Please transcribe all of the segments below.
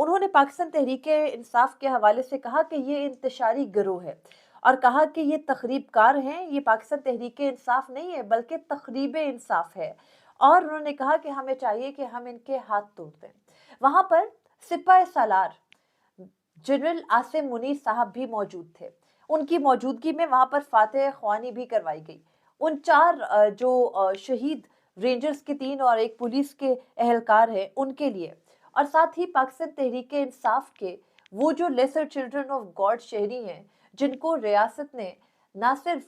انہوں نے پاکستان تحریک انصاف کے حوالے سے کہا کہ یہ انتشاری گروہ ہے اور کہا کہ یہ تخریب کار ہیں، یہ پاکستان تحریک انصاف نہیں ہے بلکہ تخریب انصاف ہے، اور انہوں نے کہا کہ ہمیں چاہیے کہ ہم ان کے ہاتھ توڑ دیں۔ وہاں پر سپاہ سالار جنرل عاصم منیر صاحب بھی موجود تھے، ان کی موجودگی میں وہاں پر فاتح خوانی بھی کروائی گئی۔ ان چار جو شہید رینجرز کے 3 اور ایک پولیس کے اہلکار ہیں ان کے لیے، اور ساتھ ہی پاکستان تحریک انصاف کے وہ جو لیسر چلڈرن آف گاڈ شہری ہیں جن کو ریاست نے نہ صرف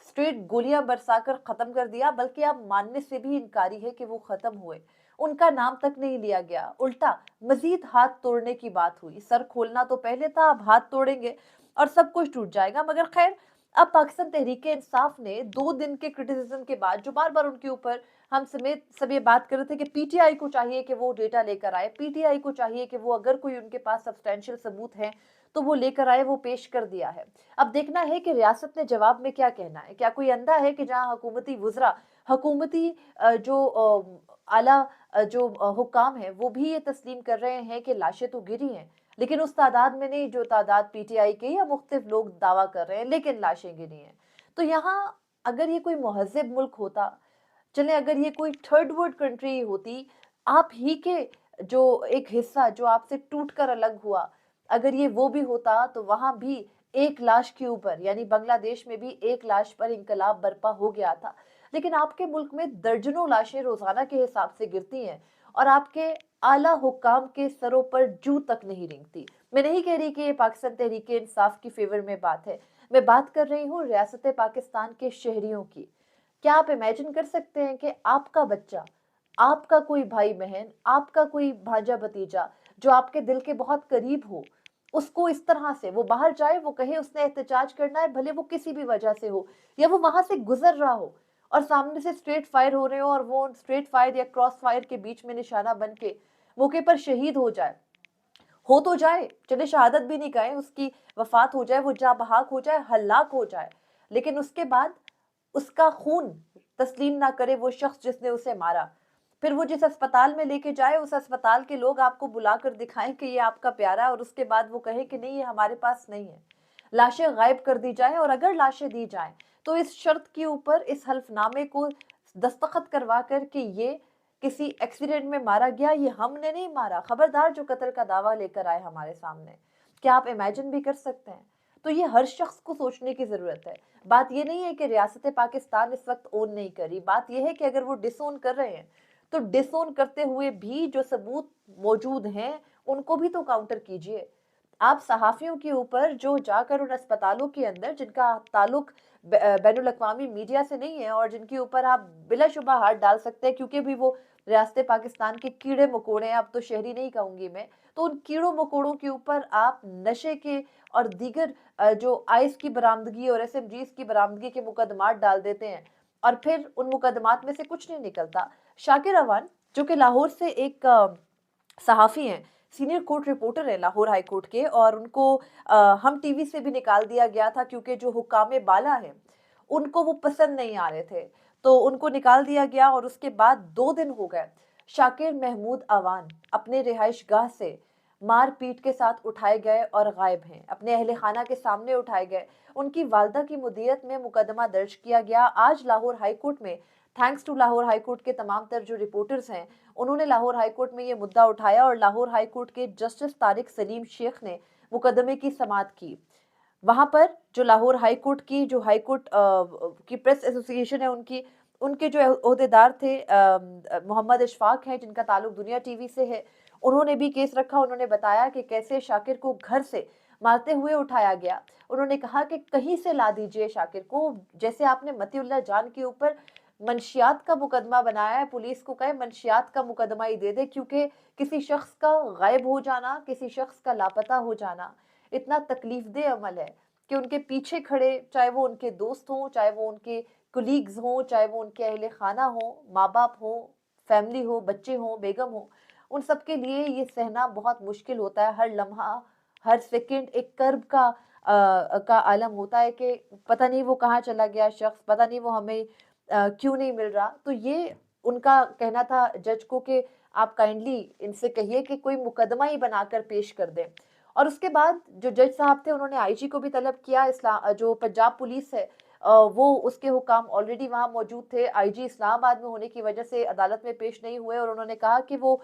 اسٹریٹ گولیاں برسا کر ختم کر دیا بلکہ اب ماننے سے بھی انکاری ہے کہ وہ ختم ہوئے، ان کا نام تک نہیں لیا گیا، الٹا مزید ہاتھ توڑنے کی بات ہوئی۔ سر کھولنا تو پہلے تھا، اب ہاتھ توڑیں گے اور سب کچھ ٹوٹ جائے گا۔ مگر خیر، اب پاکستان تحریک انصاف نے 2 دن کے کرٹیسزم کے بعد جو بار بار ان کے اوپر ہم سمیت سب یہ بات کر رہے تھے کہ پی ٹی آئی کو چاہیے کہ وہ ڈیٹا لے کر آئے، پی ٹی آئی کو چاہیے کہ وہ اگر کوئی ان کے پاس سبسٹینشیل ثبوت ہیں تو وہ لے کر آئے، وہ پیش کر دیا ہے۔ اب دیکھنا ہے کہ ریاست نے جواب میں کیا کہنا ہے۔ کیا کوئی اندھا ہے کہ جہاں حکومتی وزراء، حکومتی جو اعلیٰ جو حکام ہیں وہ بھی یہ تسلیم کر رہے ہیں کہ لاشیں تو گری ہیں لیکن اس تعداد میں نہیں جو تعداد پی ٹی آئی کے یا مختلف لوگ دعویٰ کر رہے ہیں، لیکن لاشیں گری ہیں۔ تو یہاں اگر یہ کوئی مہذب ملک ہوتا، چلیں اگر یہ کوئی تھرڈ ورلڈ کنٹری ہوتی، آپ ہی کے جو ایک حصہ جو آپ سے ٹوٹ کر الگ ہوا، اگر یہ وہ بھی ہوتا تو وہاں بھی ایک لاش کے اوپر، یعنی بنگلہ دیش میں بھی ایک لاش پر انقلاب برپا ہو گیا تھا، لیکن آپ کے ملک میں درجنوں لاشیں روزانہ کے حساب سے گرتی ہیں اور آپ کے اعلیٰ حکام کے سروں پر جو تک نہیں رینگتی۔ میں نہیں کہہ رہی کہ یہ پاکستان تحریک انصاف کی فیور میں بات ہے، میں بات کر رہی ہوں ریاست پاکستان کے شہریوں کی۔ کیا آپ امیجن کر سکتے ہیں کہ آپ کا بچہ، آپ کا کوئی بھائی بہن، آپ کا کوئی بھانجا بھتیجا جو آپ کے دل کے بہت قریب ہو، اس کو اس طرح سے وہ باہر جائے، وہ کہے اس نے احتجاج کرنا ہے، بھلے وہ کسی بھی وجہ سے ہو، یا وہ وہاں سے گزر رہا ہو اور سامنے سے اسٹریٹ فائر ہو رہے ہو اور وہ اسٹریٹ فائر یا کراس فائر کے بیچ میں نشانہ بن کے موقع پر شہید ہو جائے، ہو تو جائے، چلے شہادت بھی نہیں کہیں، اس کی وفات ہو جائے، وہ جاں بحق ہو جائے، ہلاک ہو جائے، لیکن اس کے بعد اس کا خون تسلیم نہ کرے وہ شخص جس نے اسے مارا، پھر وہ جس اسپتال میں لے کے جائے اس اسپتال کے لوگ آپ کو بلا کر دکھائیں کہ یہ آپ کا پیارا، اور اس کے بعد وہ کہے کہ نہیں یہ ہمارے پاس نہیں ہے، لاشیں غائب کر دی جائیں، اور اگر لاشیں دی جائیں تو اس شرط کے اوپر، اس حلف نامے کو دستخط کروا کر کہ یہ کسی ایکسیڈنٹ میں مارا گیا، یہ ہم نے نہیں مارا، خبردار جو قتل کا دعویٰ لے کر آئے ہمارے سامنے۔ کیا آپ امیجن بھی کر سکتے ہیں؟ تو یہ ہر شخص کو سوچنے کی ضرورت ہے۔ بات یہ نہیں ہے کہ ریاست پاکستان اس وقت اون نہیں کری، بات یہ ہے کہ اگر وہ ڈس اون کر رہے ہیں تو ڈس اون کرتے ہوئے بھی جو ثبوت موجود ہیں ان کو بھی تو کاؤنٹر کیجئے۔ آپ صحافیوں کے اوپر جو جا کر ان اسپتالوں کے اندر جن کا تعلق بین الاقوامی میڈیا سے نہیں ہے اور جن کے اوپر آپ بلا شبہ ہاتھ ڈال سکتے ہیں کیونکہ بھی وہ ریاست پاکستان کے کیڑے مکوڑے ہیں، اب تو شہری نہیں کہوں گی میں، تو ان کیڑوں مکوڑوں کے اوپر آپ نشے کے اور دیگر جو آئس کی برآمدگی اور ایس ایم جیز کی برآمدگی کے مقدمات ڈال دیتے ہیں اور پھر ان مقدمات میں سے کچھ نہیں نکلتا۔ شاکر اوان جو کہ لاہور سے ایک صحافی ہیں، سینئر کورٹ رپورٹر ہیں لاہور ہائی کورٹ کے، اور ان کو ہم ٹی وی سے بھی نکال دیا گیا تھا کیونکہ جو حکام بالا ہیں ان کو وہ پسند نہیں آ رہے تھے، تو ان کو نکال دیا گیا، اور اس کے بعد 2 دن ہو گئے شاکر محمود اوان اپنے رہائش گاہ سے مار پیٹ کے ساتھ اٹھائے گئے اور غائب ہیں، اپنے اہل خانہ کے سامنے اٹھائے گئے، ان کی والدہ کی مدیریت میں مقدمہ درج کیا گیا۔ آج لاہور ہائی کورٹ میں thanks to Lahore high court کے تمام تر جو رپورٹرز ہیں انہوں نے لاہور ہائی کورٹ میں یہ مدعا اٹھایا، اور لاہور ہائی کورٹ کے جسٹس طارق سلیم شیخ نے مقدمے کی سماعت کی۔ وہاں پر جو لاہور ہائی کورٹ کی جو ہائی کورٹ کی پریس ایسوسی ایشن ہے ان کے جو عہدیدار تھے محمد اشفاق ہیں جن کا تعلق دنیا ٹی وی سے ہے، انہوں نے بھی کیس رکھا، انہوں نے بتایا کہ کیسے شاکر کو گھر سے مارتے ہوئے اٹھایا گیا۔ انہوں نے کہا کہ کہیں سے لا دیجئے شاکر کو، جیسے آپ نے متی اللہ جان کے اوپر منشیات کا مقدمہ بنایا ہے، پولیس کو کہے منشیات کا مقدمہ ہی دے دے، کیونکہ کسی شخص کا غائب ہو جانا، کسی شخص کا لاپتہ ہو جانا اتنا تکلیف دہ عمل ہے کہ ان کے پیچھے کھڑے، چاہے وہ ان کے دوست ہوں، چاہے وہ ان کے کولیگز ہوں، چاہے وہ ان کے اہل خانہ ہوں، ماں باپ ہوں، فیملی ہو، بچے ہوں، بیگم ہوں، ان سب کے لیے یہ سہنا بہت مشکل ہوتا ہے۔ ہر لمحہ، ہر سیکنڈ ایک کرب کا عالم ہوتا ہے کہ پتہ نہیں وہ کہاں چلا گیا شخص، پتہ نہیں وہ ہمیں کیوں نہیں مل رہا۔ تو یہ ان کا کہنا تھا جج کو کہ آپ کائنڈلی ان سے کہیے کہ کوئی مقدمہ ہی بنا کر پیش کر دیں۔ اور اس کے بعد جو جج صاحب تھے انہوں نے آئی جی کو بھی طلب کیا، جو پنجاب پولیس ہے وہ اس کے حکام آلریڈی وہاں موجود تھے، آئی جی اسلام آباد میں ہونے کی وجہ سے عدالت میں پیش نہیں ہوئے، اور انہوں نے کہا کہ وہ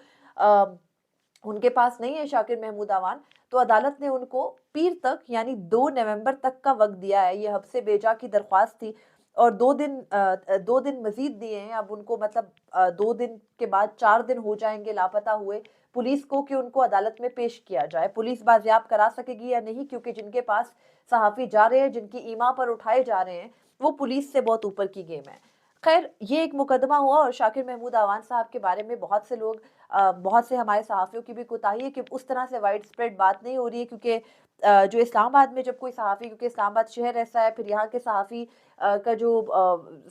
ان کے پاس نہیں ہے شاکر محمود اعوان، تو عدالت نے ان کو پیر تک یعنی 2 نومبر تک کا وقت دیا ہے۔ یہ حبس بیجا کی درخواست تھی اور 2 دن مزید دیے ہیں۔ اب ان کو مطلب 2 دن کے بعد 4 دن ہو جائیں گے لاپتہ ہوئے پولیس کو کہ ان کو عدالت میں پیش کیا جائے۔ پولیس بازیاب کرا سکے گی یا نہیں، کیونکہ جن کے پاس صحافی جا رہے ہیں، جن کی ایما پر اٹھائے جا رہے ہیں، وہ پولیس سے بہت اوپر کی گیم ہے۔ خیر، یہ ایک مقدمہ ہوا اور شاکر محمود اعوان صاحب کے بارے میں بہت سے ہمارے صحافیوں کی بھی کوتاہی ہے کہ اس طرح سے وائڈ سپریڈ بات نہیں ہو رہی ہے، کیونکہ جو اسلام آباد میں جب کوئی صحافی، کیونکہ اسلام آباد شہر ایسا ہے، پھر یہاں کے صحافی کا جو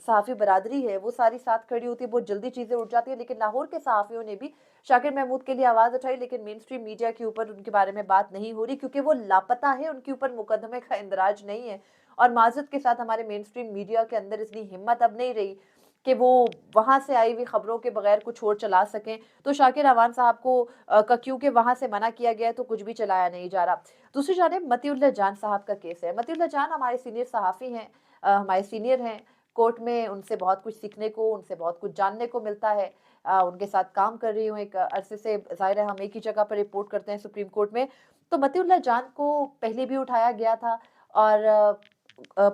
صحافی برادری ہے وہ ساری ساتھ کھڑی ہوتی ہے، بہت جلدی چیزیں اٹھ جاتی ہیں، لیکن لاہور کے صحافیوں نے بھی شاکر محمود کے لیے آواز اٹھائی، لیکن مین سٹریم میڈیا کے اوپر ان کے بارے میں بات نہیں ہو رہی، کیونکہ وہ لاپتہ ہے، ان کے اوپر مقدمے کا اندراج نہیں ہے، اور معذرت کے ساتھ ہمارے مین سٹریم میڈیا کے اندر اتنی ہمت اب نہیں رہی کہ وہ وہاں سے آئی ہوئی خبروں کے بغیر کچھ اور چلا سکیں۔ تو شاکر اعوان صاحب کو کیونکہ وہاں سے منع کیا گیا ہے تو کچھ بھی چلایا نہیں جا رہا۔ دوسری جانب متی اللہ جان صاحب کا کیس ہے۔ متی اللہ جان ہمارے سینئر صحافی ہیں، ہمارے سینئر ہیں کورٹ میں، ان سے بہت کچھ سیکھنے کو، ان سے بہت کچھ جاننے کو ملتا ہے۔ ان کے ساتھ کام کر رہی ہوں ایک عرصے سے، ظاہر ہے ہم ایک ہی جگہ پر رپورٹ کرتے ہیں سپریم کورٹ میں۔ تو متی اللہ جان کو پہلے بھی اٹھایا گیا تھا، اور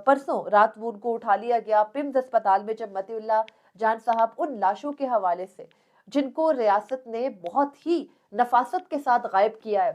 پرسوں رات وہ ان کو اٹھا لیا گیا پمز اسپتال میں، جب متی اللہ جان صاحب ان لاشوں کے حوالے سے جن کو ریاست نے بہت ہی نفاست کے ساتھ غائب کیا ہے،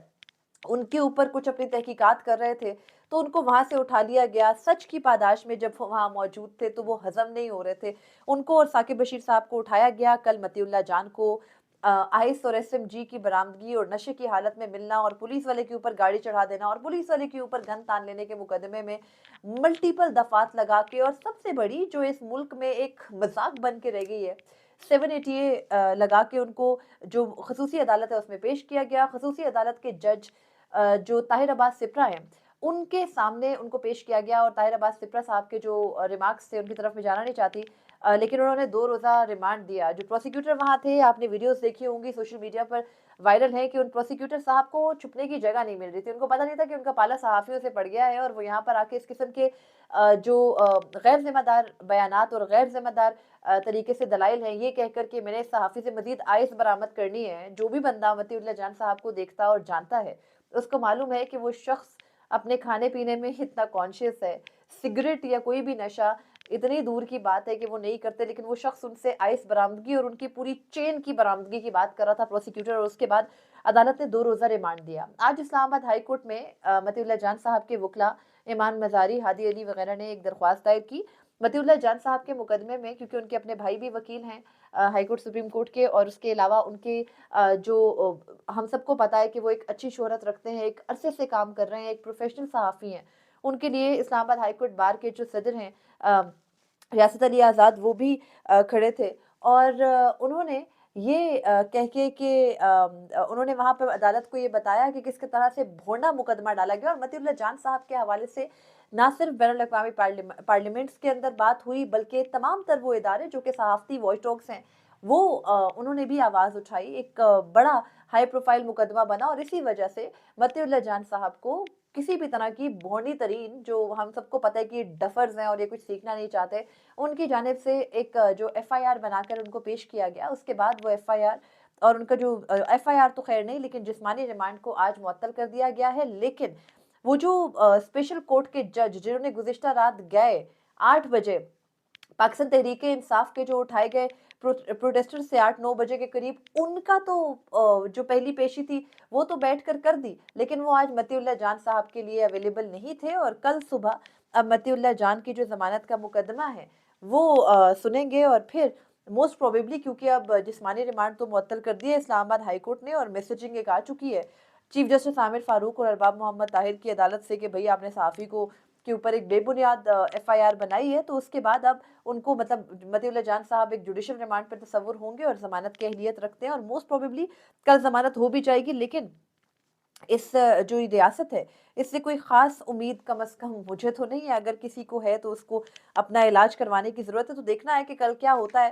ان کے اوپر کچھ اپنی تحقیقات کر رہے تھے، تو ان کو وہاں سے اٹھا لیا گیا۔ سچ کی پاداش میں جب وہاں موجود تھے تو وہ ہضم نہیں ہو رہے تھے، ان کو اور ثاقب بشیر صاحب کو اٹھایا گیا۔ کل متی اللہ جان کو آئس اور ایس ایم جی کی برآمدگی اور نشے کی حالت میں ملنا، اور پولیس والے کے اوپر گاڑی چڑھا دینا، اور پولیس والے کے اوپر گن تان لینے کے مقدمے میں ملٹیپل دفعات لگا کے، اور سب سے بڑی جو اس ملک میں ایک مذاق بن کے رہ گئی ہے، 780 لگا کے ان کو جو خصوصی عدالت ہے اس میں پیش کیا گیا۔ خصوصی عدالت کے جج جو طاہر عباس سپرا ہیں، ان کے سامنے ان کو پیش کیا گیا، اور طاہر عباس سپرا صاحب کے جو ریمارکس تھے ان کی طرف میں جانا نہیں چاہتی، لیکن انہوں نے 2 روزہ ریمانڈ دیا۔ جو پروسیکیوٹر وہاں تھے، آپ نے ویڈیوز دیکھی ہوں گی، سوشل میڈیا پر وائرل ہے کہ ان پروسیکیوٹر صاحب کو چھپنے کی جگہ نہیں مل رہی تھی، ان کو پتہ نہیں تھا کہ ان کا پالا صحافیوں سے پڑ گیا ہے، اور وہ یہاں پر آ کے اس قسم کے جو غیر ذمہ دار بیانات اور غیر ذمہ دار طریقے سے دلائل ہیں، یہ کہہ کر کہ میں نے صحافی سے مزید آئس برآمد کرنی ہے۔ جو بھی بندہ متی اللہ جان صاحب کو دیکھتا اور جانتا ہے، اس کو معلوم ہے کہ وہ شخص اپنے کھانے پینے میں اتنا کانشیس ہے، سگریٹ یا کوئی بھی نشہ اتنی دور کی بات ہے کہ وہ نہیں کرتے، لیکن وہ شخص ان سے آئس برآمدگی اور ان کی پوری چین کی برآمدگی کی بات کر رہا تھا پروسیکیوٹر، اور اس کے بعد عدالت نے 2 روزہ ریمانڈ دیا۔ آج اسلام آباد ہائی کورٹ میں متی اللہ جان صاحب کے وکلا ایمان مزاری، ہادی علی وغیرہ نے ایک درخواست دائر کی متی اللہ جان صاحب کے مقدمے میں، کیونکہ ان کے اپنے بھائی بھی وکیل ہیں ہائی کورٹ سپریم کورٹ کے، اور اس کے علاوہ ان کے جو ہم سب کو پتا ہے کہ وہ ایک اچھی شہرت رکھتے ہیں، ایک عرصے سے کام کر رہے ہیں، ایک پروفیشنل صحافی ہیں۔ ان کے لیے اسلام آباد ہائی کورٹ بار کے جو صدر ہیں ریاست علی آزاد، وہ بھی کھڑے تھے، اور انہوں نے یہ کہہ کے کہ انہوں نے وہاں پر عدالت کو یہ بتایا کہ کس طرح سے بھونڈا مقدمہ ڈالا گیا، اور متی اللہ جان صاحب کے حوالے سے نہ صرف بین الاقوامی پارلیمنٹس کے اندر بات ہوئی، بلکہ تمام تر وہ ادارے جو کہ صحافتی واچ ڈاگس ہیں، وہ انہوں نے بھی آواز اٹھائی، ایک بڑا ہائی پروفائل مقدمہ بنا، اور اسی وجہ سے متی اللہ جان صاحب کو کسی بھی طرح کی بھونڈی ترین، جو ہم سب کو پتہ ہے کہ یہ ڈفرز ہیں اور یہ کچھ سیکھنا نہیں چاہتے، ان کی جانب سے ایک جو ایف آئی آر بنا کر ان کو پیش کیا گیا۔ اس کے بعد وہ ایف آئی آر، اور ان کا جو ایف آئی آر تو خیر نہیں، لیکن جسمانی ریمانڈ کو آج معطل کر دیا گیا ہے۔ لیکن وہ جو اسپیشل کورٹ کے جج جنہوں نے گزشتہ رات گئے 8 بجے پاکستان تحریک انصاف کے جو اٹھائے گئے پروٹیسٹر سے 8-9 بجے کے قریب، ان کا تو جو پہلی پیشی تھی وہ تو بیٹھ کر دی، لیکن وہ آج متی اللہ جان صاحب کے لیے اویلیبل نہیں تھے، اور کل صبح اب متی اللہ جان کی جو ضمانت کا مقدمہ ہے وہ سنیں گے، اور پھر موسٹ پروبیبلی، کیونکہ اب جسمانی ریمانڈ تو معطل کر دیا اسلام آباد ہائی کورٹ نے، اور میسیجنگ ایک آ چکی ہے چیف جسٹس عامر فاروق اور ارباب محمد طاہر کی عدالت سے کہ بھئی آپ نے صحافی کو کے اوپر ایک بے بنیاد ایف آئی آر بنائی ہے، تو اس کے بعد اب ان کو مطلب متی اللہ جان صاحب ایک جوڈیشل ریمانڈ پر تصور ہوں گے اور ضمانت کی اہلیت رکھتے ہیں، اور موسٹ پروبیبلی کل ضمانت ہو بھی جائے گی۔ لیکن اس جو ریاست ہے، اس سے کوئی خاص امید کم از کم مجھے تو نہیں ہے، اگر کسی کو ہے تو اس کو اپنا علاج کروانے کی ضرورت ہے، تو دیکھنا ہے کہ کل کیا ہوتا ہے۔